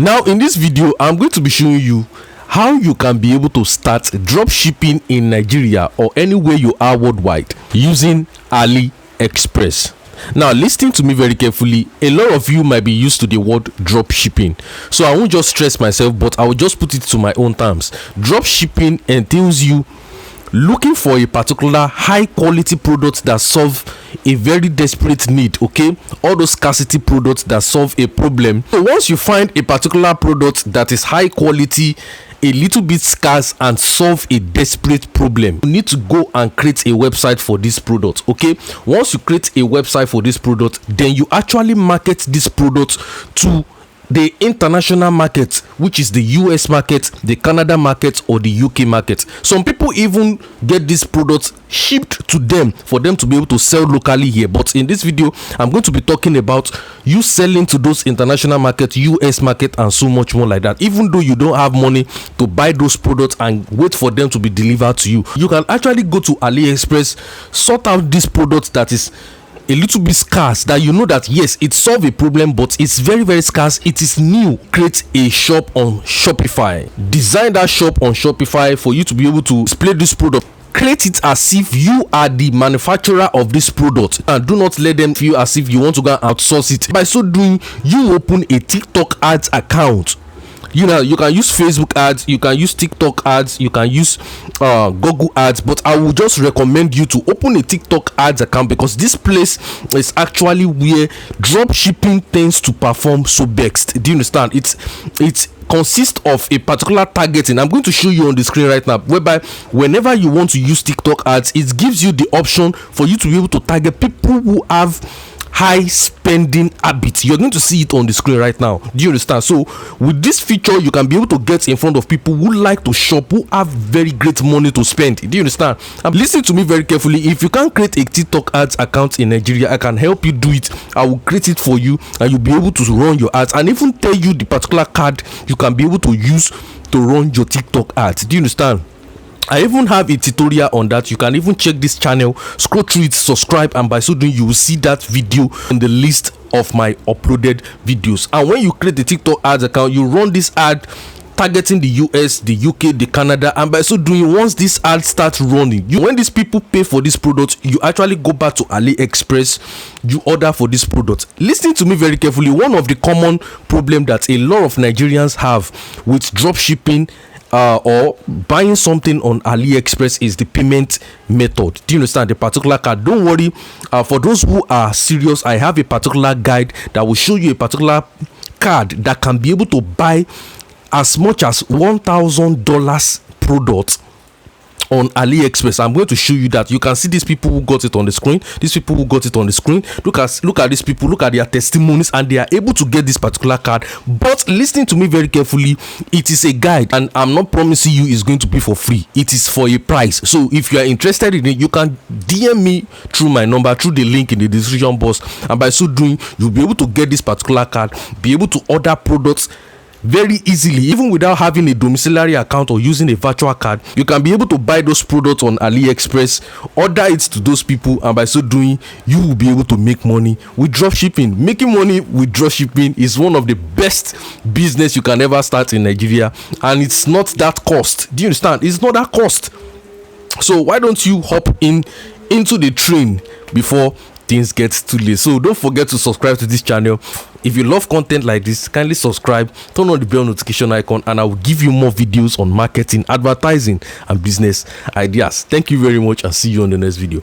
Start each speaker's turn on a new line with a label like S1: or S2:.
S1: Now in this video, I'm going to be showing you how you can be able to start drop shipping in Nigeria or anywhere you are worldwide using Aliexpress. Now listen to me very carefully. A lot of you might be used to the word drop shipping, so I won't just stress myself, but I will just put it to my own terms. Drop shipping entails you looking for a particular high quality product that solve a very desperate need. Okay, all those scarcity products that solve a problem. So once you find a particular product that is high quality, a little bit scarce, and solve a desperate problem, you need to go and create a website for this product. Okay, once you create a website for this product, then you actually market this product to the international market, which is the US market, the Canada market, or the UK market. Some people even get these products shipped to them for them to be able to sell locally here. But in this video, I'm going to be talking about you selling to those international market, US market, and so much more like that. Even though you don't have money to buy those products and wait for them to be delivered to you, you can actually go to Aliexpress, sort out this product that is a little bit scarce, that you know that yes, it solves a problem, but it's very scarce, it is new. Create a shop on Shopify, design that shop on Shopify for you to be able to display this product. Create it as if you are the manufacturer of this product, and do not let them feel as if you want to go and outsource it. By so doing, you open a TikTok ads account. You know, you can use Facebook ads, you can use TikTok ads, you can use Google ads, but I will just recommend you to open a TikTok ads account, because this place is actually where drop shipping tends to perform so best. Do you understand? It's consists of a particular targeting. I'm going to show you on the screen right now, whereby whenever you want to use TikTok ads, it gives you the option for you to be able to target people who have high spending habits. You're going to see it on the screen right now. Do you understand? So with this feature, you can be able to get in front of people who like to shop, who have very great money to spend. Do you understand? Listen to me very carefully. If you can't create a TikTok ads account in Nigeria, I can help you do it. I will create it for you, and you'll be able to run your ads, and even tell you the particular card you can be able to use to run your TikTok ads. Do you understand? I even have a tutorial on that. You can even check this channel, scroll through it, subscribe, and by so doing, you will see that video in the list of my uploaded videos. And when you create the TikTok ads account, you run this ad targeting the US, the UK, the Canada, and by so doing, once this ad starts running, when these people pay for this product, you actually go back to Aliexpress, you order for this product. Listen to me very carefully. One of the common problem that a lot of Nigerians have with drop shipping or buying something on Aliexpress is the payment method. Do you understand? The particular card. Don't worry, for those who are serious, I have a particular guide that will show you a particular card that can be able to buy as much as $1,000 product on Aliexpress. I'm going to show you that. You can see these people who got it on the screen. These people who got it on the screen. Look at these people. Look at their testimonies, and they are able to get this particular card. But listening to me very carefully, it is a guide, and I'm not promising you it's going to be for free. It is for a price. So if you are interested in it, you can DM me through my number, through the link in the description box, and by so doing, you'll be able to get this particular card, be able to order products very easily, even without having a domiciliary account or using a virtual card. You can be able to buy those products on Aliexpress, order it to those people, and by so doing, you will be able to make money with drop shipping. Making money with drop shipping is one of the best business you can ever start in Nigeria, and it's not that cost. Do you understand? It's not that cost. So why don't you hop into the train before things get too late? So don't forget to subscribe to this channel. If you love content like this, kindly subscribe, turn on the bell notification icon, and I will give you more videos on marketing, advertising, and business ideas. Thank you very much, and see you on the next video.